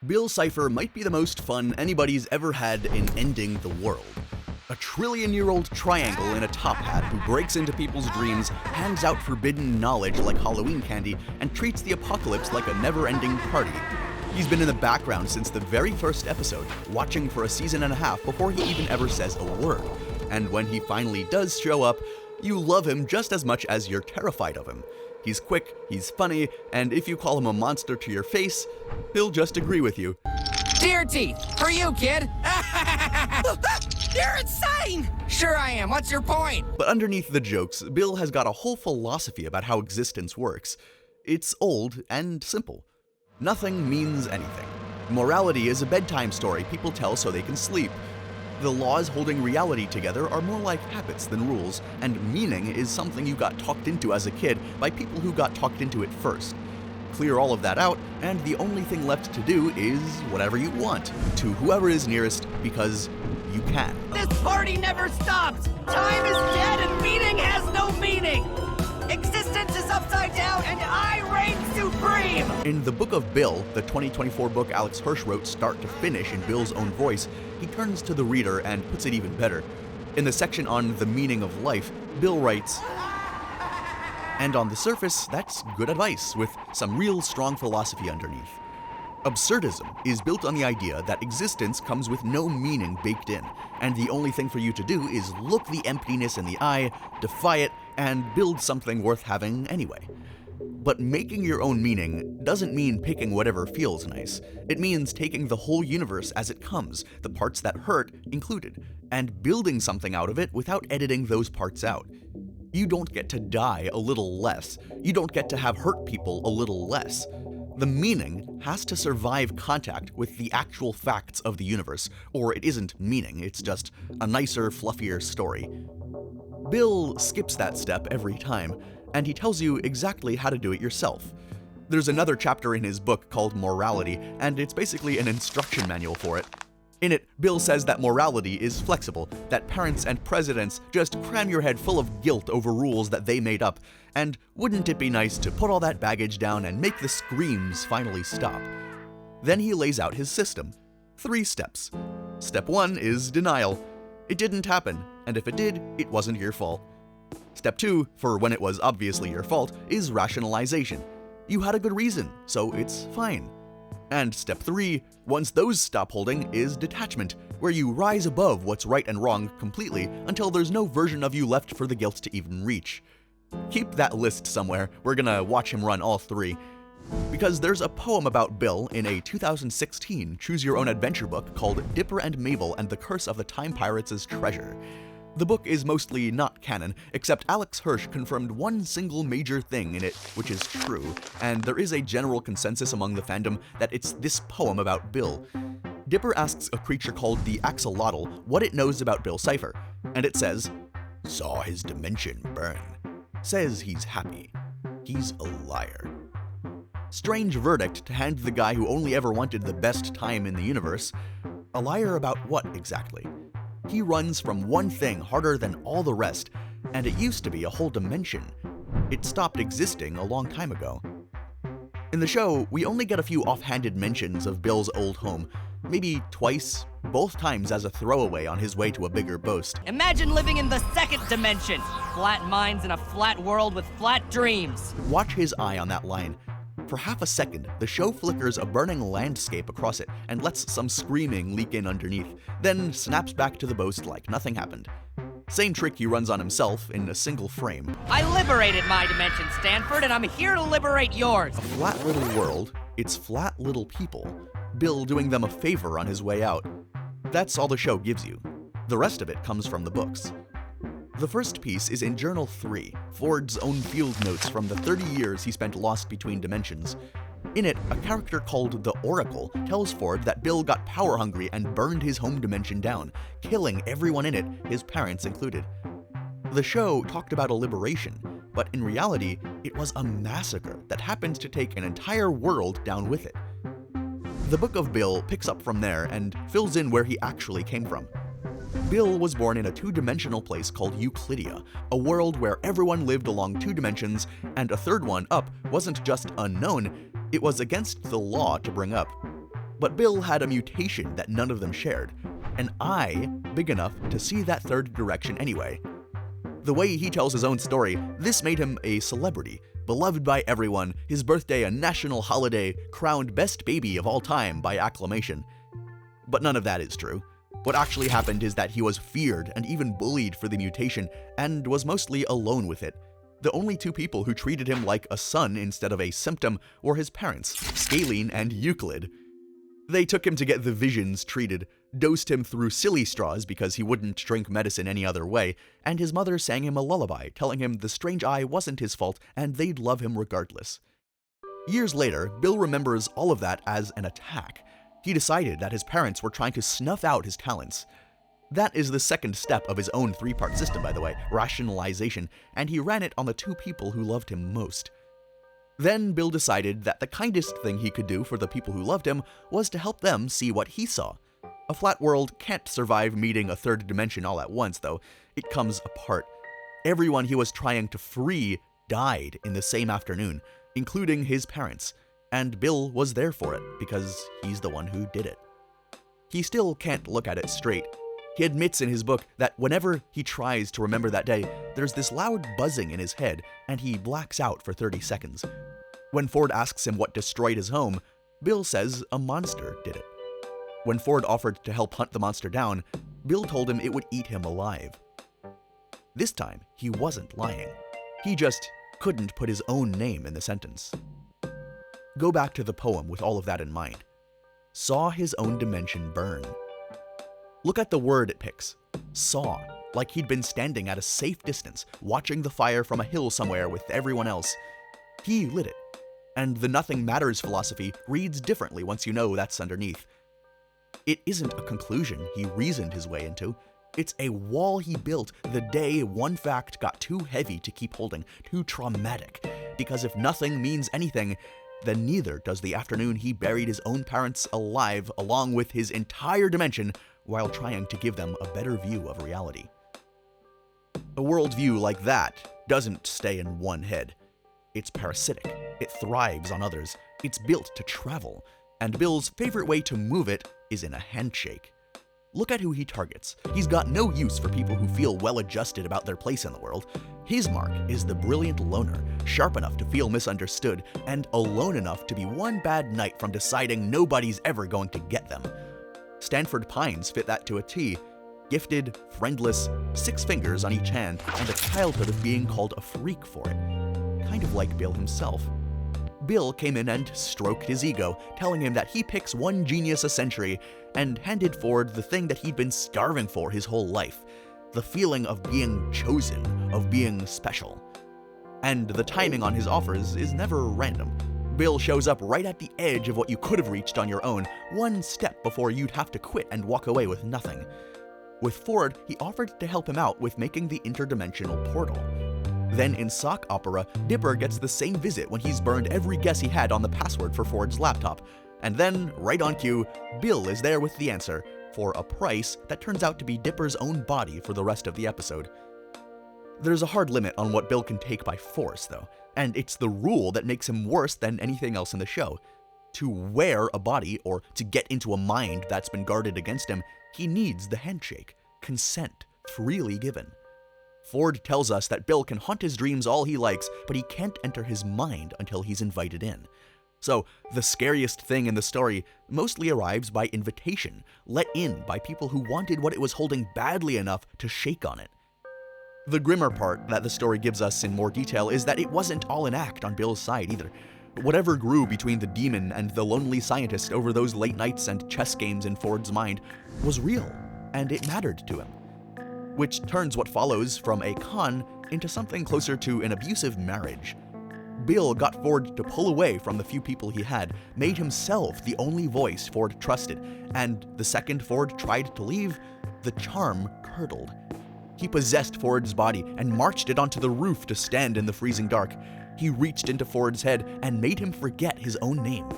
Bill Cipher might be the most fun anybody's ever had in ending the world. A trillion-year-old triangle in a top hat who breaks into people's dreams, hands out forbidden knowledge like Halloween candy, and treats the apocalypse like a never-ending party. He's been in the background since the very first episode, watching for a season and a half before he even ever says a word. And when he finally does show up, you love him just as much as you're terrified of him. He's quick, he's funny, and if you call him a monster to your face, he'll just agree with you. Deer teeth, for you, kid. You're insane! Sure I am, what's your point? But underneath the jokes, Bill has got a whole philosophy about how existence works. It's old and simple. Nothing means anything. Morality is a bedtime story people tell so they can sleep. The laws holding reality together are more like habits than rules, and meaning is something you got talked into as a kid by people who got talked into it first. Clear all of that out, and the only thing left to do is whatever you want, to whoever is nearest, because you can. This party never stops! Time is dead and meaning has no meaning! Existence is upside down and I reign supreme! In the Book of Bill, the 2024 book Alex Hirsch wrote start to finish in Bill's own voice, he turns to the reader and puts it even better. In the section on the meaning of life, Bill writes, "And on the surface, that's good advice, with some real strong philosophy underneath. Absurdism is built on the idea that existence comes with no meaning baked in, and the only thing for you to do is look the emptiness in the eye, defy it, and build something worth having anyway. But making your own meaning doesn't mean picking whatever feels nice. It means taking the whole universe as it comes, the parts that hurt included, and building something out of it without editing those parts out. You don't get to die a little less. You don't get to have hurt people a little less. The meaning has to survive contact with the actual facts of the universe, or it isn't meaning, it's just a nicer, fluffier story." Bill skips that step every time, and he tells you exactly how to do it yourself. There's another chapter in his book called Morality, and it's basically an instruction manual for it. In it, Bill says that morality is flexible, that parents and presidents just cram your head full of guilt over rules that they made up, and wouldn't it be nice to put all that baggage down and make the screams finally stop? Then he lays out his system. 3 steps. Step 1 is denial. It didn't happen, and if it did, it wasn't your fault. Step 2, for when it was obviously your fault, is rationalization. You had a good reason, so it's fine. And step 3, once those stop holding, is detachment, where you rise above what's right and wrong completely until there's no version of you left for the guilt to even reach. Keep that list somewhere, we're gonna watch him run all 3. Because there's a poem about Bill in a 2016 choose-your-own-adventure book called Dipper and Mabel and the Curse of the Time Pirates' Treasure. The book is mostly not canon, except Alex Hirsch confirmed one single major thing in it, which is true, and there is a general consensus among the fandom that it's this poem about Bill. Dipper asks a creature called the axolotl what it knows about Bill Cipher, and it says, "Saw his dimension burn. Says he's happy. He's a liar." Strange verdict to hand the guy who only ever wanted the best time in the universe. A liar about what exactly? He runs from one thing harder than all the rest, and it used to be a whole dimension. It stopped existing a long time ago. In the show, we only get a few offhanded mentions of Bill's old home, maybe twice, both times as a throwaway on his way to a bigger boast. Imagine living in the second dimension. Flat minds in a flat world with flat dreams. Watch his eye on that line. For half a second, the show flickers a burning landscape across it and lets some screaming leak in underneath, then snaps back to the boast like nothing happened. Same trick he runs on himself in a single frame. I liberated my dimension, Stanford, and I'm here to liberate yours. A flat little world, it's flat little people. Bill doing them a favor on his way out. That's all the show gives you. The rest of it comes from the books. The first piece is in Journal 3, Ford's own field notes from the 30 years he spent lost between dimensions. In it, a character called the Oracle tells Ford that Bill got power hungry and burned his home dimension down, killing everyone in it, his parents included. The show talked about a liberation, but in reality, it was a massacre that happened to take an entire world down with it. The Book of Bill picks up from there and fills in where he actually came from. Bill was born in a 2-dimensional place called Uklitia, a world where everyone lived along 2 dimensions, and a third one up wasn't just unknown, it was against the law to bring up. But Bill had a mutation that none of them shared, an eye big enough to see that third direction anyway. The way he tells his own story, this made him a celebrity, beloved by everyone, his birthday a national holiday, crowned best baby of all time by acclamation. But none of that is true. What actually happened is that he was feared and even bullied for the mutation, and was mostly alone with it. The only two people who treated him like a son instead of a symptom were his parents, Scalene and Euclid. They took him to get the visions treated, dosed him through silly straws because he wouldn't drink medicine any other way, and his mother sang him a lullaby, telling him the strange eye wasn't his fault and they'd love him regardless. Years later, Bill remembers all of that as an attack. He decided that his parents were trying to snuff out his talents. That is the second step of his own three-part system, by the way, rationalization, and he ran it on the two people who loved him most. Then Bill decided that the kindest thing he could do for the people who loved him was to help them see what he saw. A flat world can't survive meeting a third dimension all at once, though. It comes apart. Everyone he was trying to free died in the same afternoon, including his parents, and Bill was there for it because he's the one who did it. He still can't look at it straight. He admits in his book that whenever he tries to remember that day, there's this loud buzzing in his head, and he blacks out for 30 seconds. When Ford asks him what destroyed his home, Bill says a monster did it. When Ford offered to help hunt the monster down, Bill told him it would eat him alive. This time, he wasn't lying. He just couldn't put his own name in the sentence. Go back to the poem with all of that in mind. Saw his own dimension burn. Look at the word it picks. Saw, like he'd been standing at a safe distance, watching the fire from a hill somewhere with everyone else. He lit it. And the nothing matters philosophy reads differently once you know that's underneath. It isn't a conclusion he reasoned his way into. It's a wall he built the day one fact got too heavy to keep holding, too traumatic. Because if nothing means anything, then neither does the afternoon he buried his own parents alive along with his entire dimension while trying to give them a better view of reality. A worldview like that doesn't stay in one head. It's parasitic. It thrives on others. It's built to travel. And Bill's favorite way to move it is in a handshake. Look at who he targets. He's got no use for people who feel well-adjusted about their place in the world. His mark is the brilliant loner, sharp enough to feel misunderstood, and alone enough to be one bad night from deciding nobody's ever going to get them. Stanford Pines fit that to a T. Gifted, friendless, 6 fingers on each hand, and a childhood of being called a freak for it. Kind of like Bill himself. Bill came in and stroked his ego, telling him that he picks one genius a century, and handed Ford the thing that he'd been starving for his whole life. The feeling of being chosen, of being special. And the timing on his offers is never random. Bill shows up right at the edge of what you could have reached on your own, one step before you'd have to quit and walk away with nothing. With Ford, he offered to help him out with making the interdimensional portal. Then in sock opera, Dipper gets the same visit when he's burned every guess he had on the password for Ford's laptop. And then, right on cue, Bill is there with the answer, for a price that turns out to be Dipper's own body for the rest of the episode. There's a hard limit on what Bill can take by force, though, and it's the rule that makes him worse than anything else in the show. To wear a body, or to get into a mind that's been guarded against him, he needs the handshake, consent, freely given. Ford tells us that Bill can haunt his dreams all he likes, but he can't enter his mind until he's invited in. So, the scariest thing in the story mostly arrives by invitation, let in by people who wanted what it was holding badly enough to shake on it. The grimmer part that the story gives us in more detail is that it wasn't all an act on Bill's side either. Whatever grew between the demon and the lonely scientist over those late nights and chess games in Ford's mind was real, and it mattered to him. Which turns what follows from a con into something closer to an abusive marriage. Bill got Ford to pull away from the few people he had, made himself the only voice Ford trusted, and the second Ford tried to leave, the charm curdled. He possessed Ford's body and marched it onto the roof to stand in the freezing dark. He reached into Ford's head and made him forget his own name.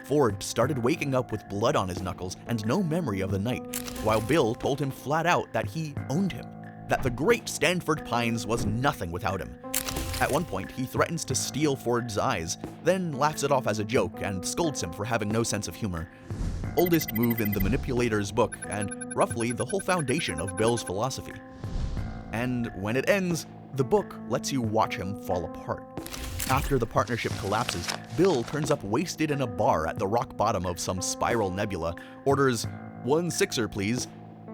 Ford started waking up with blood on his knuckles and no memory of the night, while Bill told him flat out that he owned him, that the great Stanford Pines was nothing without him. At one point, he threatens to steal Ford's eyes, then laughs it off as a joke and scolds him for having no sense of humor. oldest move in the Manipulator's book, and roughly the whole foundation of Bill's philosophy. And when it ends, the book lets you watch him fall apart. After the partnership collapses, Bill turns up wasted in a bar at the rock bottom of some spiral nebula, orders, "1 sixer, please,"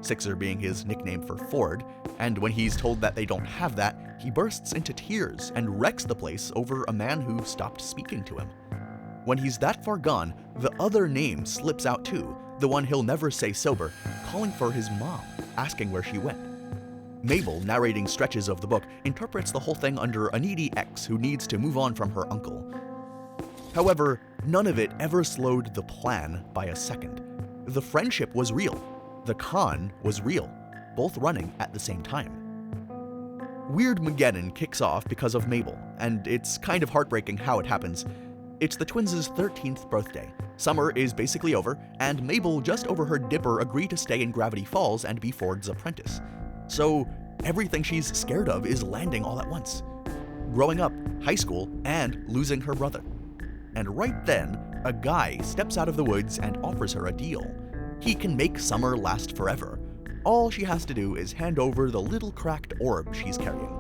Sixer being his nickname for Ford, and when he's told that they don't have that, he bursts into tears and wrecks the place over a man who stopped speaking to him. When he's that far gone, the other name slips out too, the one he'll never say sober, calling for his mom, asking where she went. Mabel, narrating stretches of the book, interprets the whole thing under a needy ex who needs to move on from her uncle. However, none of it ever slowed the plan by a second. The friendship was real. The con was real, both running at the same time. Weirdmageddon kicks off because of Mabel, and it's kind of heartbreaking how it happens. It's the twins' 13th birthday. Summer is basically over, and Mabel just overheard Dipper agree to stay in Gravity Falls and be Ford's apprentice. So everything she's scared of is landing all at once. Growing up, high school, and losing her brother. And right then, a guy steps out of the woods and offers her a deal. He can make summer last forever. All she has to do is hand over the little cracked orb she's carrying.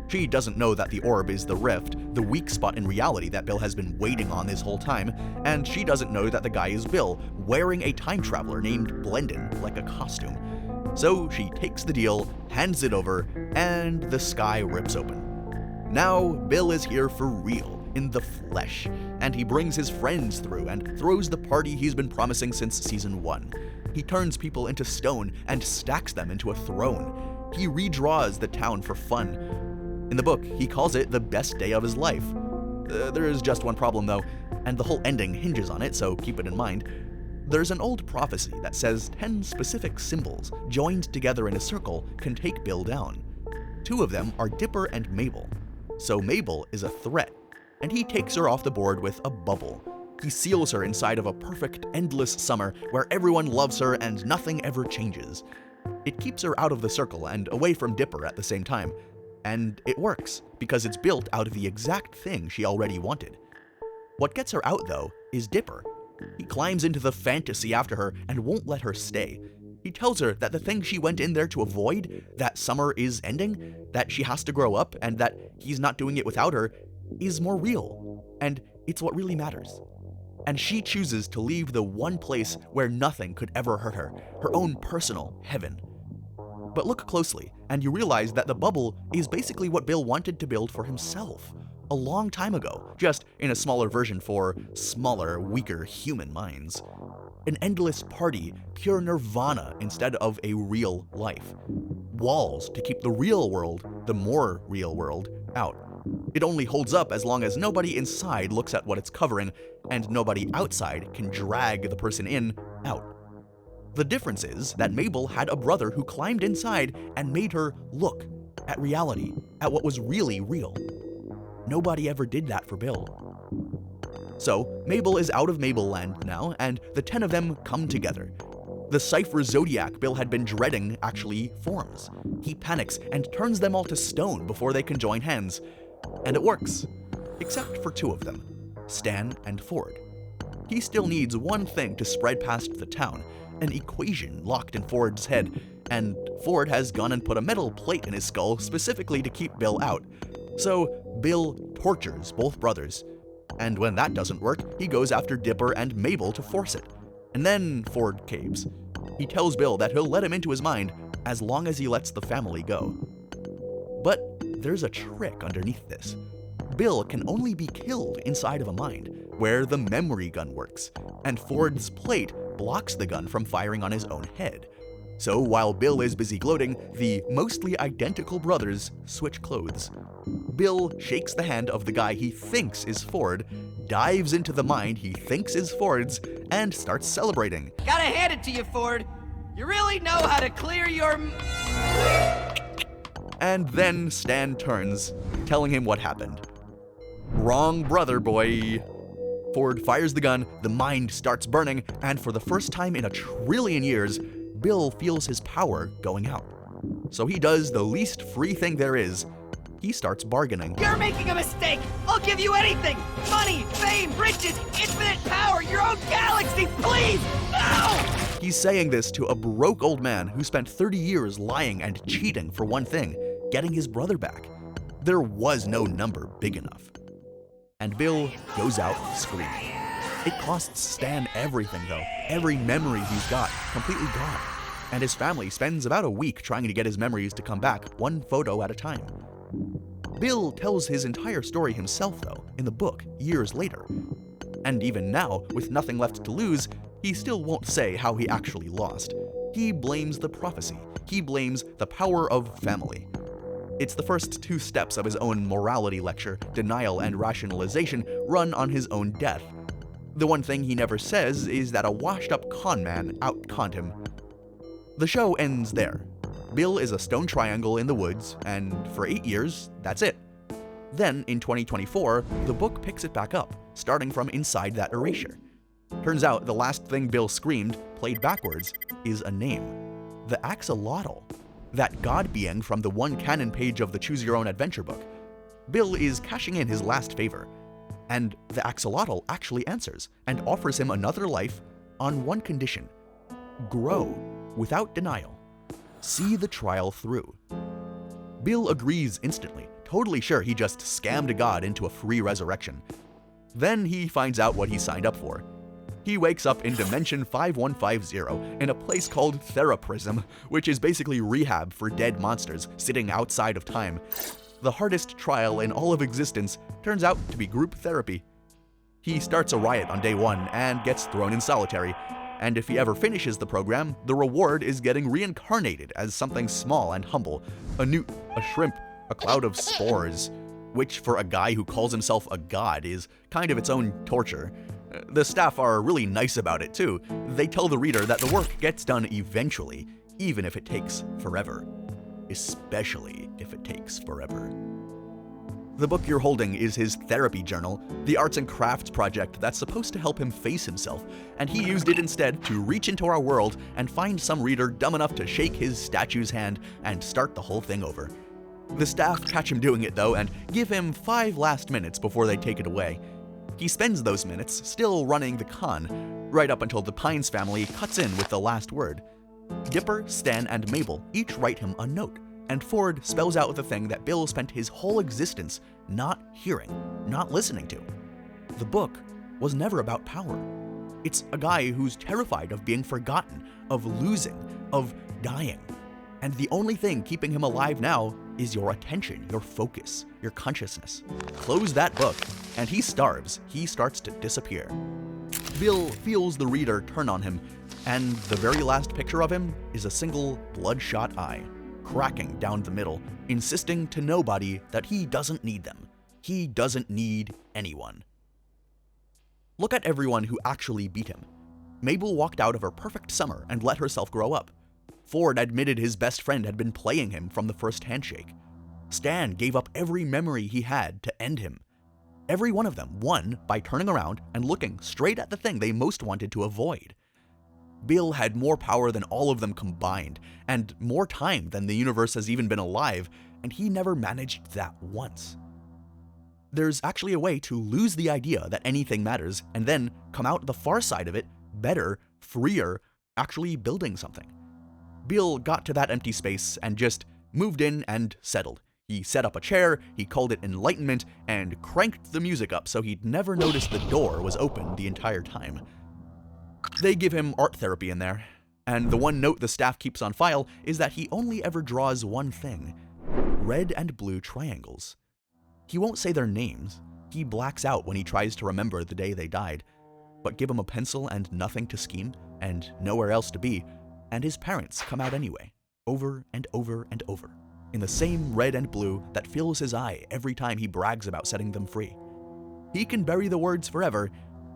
She doesn't know that the orb is the rift, the weak spot in reality that Bill has been waiting on this whole time, and she doesn't know that the guy is Bill, wearing a time traveler named Blendon like a costume. So she takes the deal, hands it over, and the sky rips open. Now, Bill is here for real, in the flesh, and he brings his friends through and throws the party he's been promising since season 1. He turns people into stone and stacks them into a throne. He redraws the town for fun. In the book, he calls it the best day of his life. There is just one problem though, and the whole ending hinges on it, so keep it in mind. There's an old prophecy that says 10 specific symbols joined together in a circle can take Bill down. 2 of them are Dipper and Mabel. So Mabel is a threat, and he takes her off the board with a bubble. He seals her inside of a perfect, endless summer where everyone loves her and nothing ever changes. It keeps her out of the circle and away from Dipper at the same time. And it works, because it's built out of the exact thing she already wanted. What gets her out, though, is Dipper. He climbs into the fantasy after her and won't let her stay. He tells her that the thing she went in there to avoid, that summer is ending, that she has to grow up, and that he's not doing it without her, is more real. And it's what really matters. And she chooses to leave the one place where nothing could ever hurt her, her own personal heaven. But look closely, and you realize that the bubble is basically what Bill wanted to build for himself a long time ago, just in a smaller version for smaller, weaker human minds. An endless party, pure nirvana instead of a real life. Walls to keep the real world, the more real world, out. It only holds up as long as nobody inside looks at what it's covering, and nobody outside can drag the person in out. The difference is that Mabel had a brother who climbed inside and made her look at reality, at what was really real. Nobody ever did that for Bill. So, Mabel is out of Mabelland now, and the 10 of them come together. The Cipher Zodiac Bill had been dreading actually forms. He panics and turns them all to stone before they can join hands. And it works. Except for 2 of them, Stan and Ford. He still needs one thing to spread past the town, an equation locked in Ford's head, and Ford has gone and put a metal plate in his skull specifically to keep Bill out. So Bill tortures both brothers, and when that doesn't work, he goes after Dipper and Mabel to force it. And then Ford caves. He tells Bill that he'll let him into his mind as long as he lets the family go. But there's a trick underneath this. Bill can only be killed inside of a mind, where the memory gun works, and Ford's plate blocks the gun from firing on his own head. So while Bill is busy gloating, the mostly identical brothers switch clothes. Bill shakes the hand of the guy he thinks is Ford, dives into the mind he thinks is Ford's, and starts celebrating. Gotta hand it to you, Ford. You really know how to clear your... And then Stan turns, telling him what happened. Wrong brother, boy. Ford fires the gun, the mind starts burning, and for the first time in 1 trillion years, Bill feels his power going out. So he does the least free thing there is. He starts bargaining. You're making a mistake! I'll give you anything! Money, fame, riches, infinite power, your own galaxy, please! He's saying this to a broke old man who spent 30 years lying and cheating for one thing, getting his brother back. There was no number big enough. And Bill goes out screaming. It costs Stan everything though, every memory he's got, completely gone. And his family spends about a week trying to get his memories to come back, one photo at a time. Bill tells his entire story himself though, in the book, years later. And even now, with nothing left to lose, he still won't say how he actually lost. He blames the prophecy. He blames the power of family. It's the first two steps of his own morality lecture, denial and rationalization, run on his own death. The one thing he never says is that a washed-up con man out-conned him. The show ends there. Bill is a stone triangle in the woods, and for 8 years, that's it. Then, in 2024, the book picks it back up, starting from inside that erasure. Turns out the last thing Bill screamed, played backwards, is a name. The axolotl. That god being from the one canon page of the Choose Your Own Adventure book. Bill is cashing in his last favor. And the axolotl actually answers and offers him another life on one condition. Grow without denial. See the trial through. Bill agrees instantly, totally sure he just scammed a god into a free resurrection. Then he finds out what he signed up for. He wakes up in Dimension 5150 in a place called Theraprism, which is basically rehab for dead monsters sitting outside of time. The hardest trial in all of existence turns out to be group therapy. He starts a riot on day 1 and gets thrown in solitary. And if he ever finishes the program, the reward is getting reincarnated as something small and humble. A newt, a shrimp, a cloud of spores. Which, for a guy who calls himself a god, is kind of its own torture. The staff are really nice about it too. They tell the reader that the work gets done eventually, even if it takes forever. Especially if it takes forever. The book you're holding is his therapy journal, the arts and crafts project that's supposed to help him face himself, and he used it instead to reach into our world and find some reader dumb enough to shake his statue's hand and start the whole thing over. The staff catch him doing it though and give him 5 last minutes before they take it away. He spends those minutes still running the con, right up until the Pines family cuts in with the last word. Dipper, Stan, and Mabel each write him a note, and Ford spells out the thing that Bill spent his whole existence not hearing, not listening to. The book was never about power. It's a guy who's terrified of being forgotten, of losing, of dying. And the only thing keeping him alive now is your attention, your focus, your consciousness. Close that book, and he starves. He starts to disappear. Bill feels the reader turn on him, and the very last picture of him is a single bloodshot eye, cracking down the middle, insisting to nobody that he doesn't need them. He doesn't need anyone. Look at everyone who actually beat him. Mabel walked out of her perfect summer and let herself grow up. Ford admitted his best friend had been playing him from the first handshake. Stan gave up every memory he had to end him. Every one of them won by turning around and looking straight at the thing they most wanted to avoid. Bill had more power than all of them combined, and more time than the universe has even been alive, and he never managed that once. There's actually a way to lose the idea that anything matters, and then come out the far side of it, better, freer, actually building something. Bill got to that empty space and just moved in and settled. He set up a chair, he called it enlightenment, and cranked the music up so he'd never notice the door was open the entire time. They give him art therapy in there, and the one note the staff keeps on file is that he only ever draws one thing: red and blue triangles. He won't say their names. He blacks out when he tries to remember the day they died. But give him a pencil and nothing to scheme, and nowhere else to be, and his parents come out anyway, over and over and over, in the same red and blue that fills his eye every time he brags about setting them free. He can bury the words forever,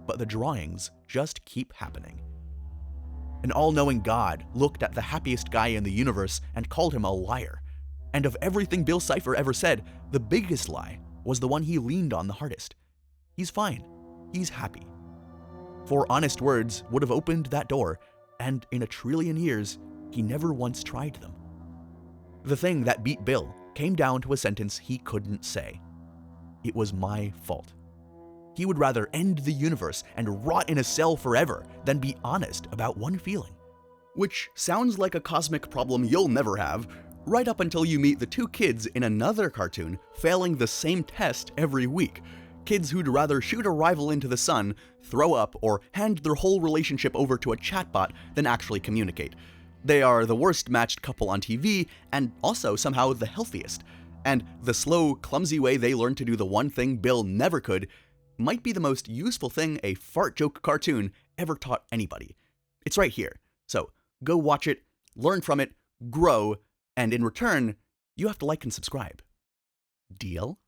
but the drawings just keep happening. An all-knowing God looked at the happiest guy in the universe and called him a liar. And of everything Bill Cipher ever said, the biggest lie was the one he leaned on the hardest. He's fine. He's happy. 4 honest words would have opened that door, and in 1 trillion years, he never once tried them. The thing that beat Bill came down to a sentence he couldn't say. It was my fault. He would rather end the universe and rot in a cell forever than be honest about one feeling. which sounds like a cosmic problem you'll never have, right up until you meet the two kids in another cartoon failing the same test every week. Kids who'd rather shoot a rival into the sun, throw up, or hand their whole relationship over to a chatbot than actually communicate. They are the worst matched couple on TV, and also somehow the healthiest. And the slow, clumsy way they learn to do the one thing Bill never could might be the most useful thing a fart joke cartoon ever taught anybody. It's right here. So go watch it, learn from it, grow, and in return, you have to like and subscribe. Deal?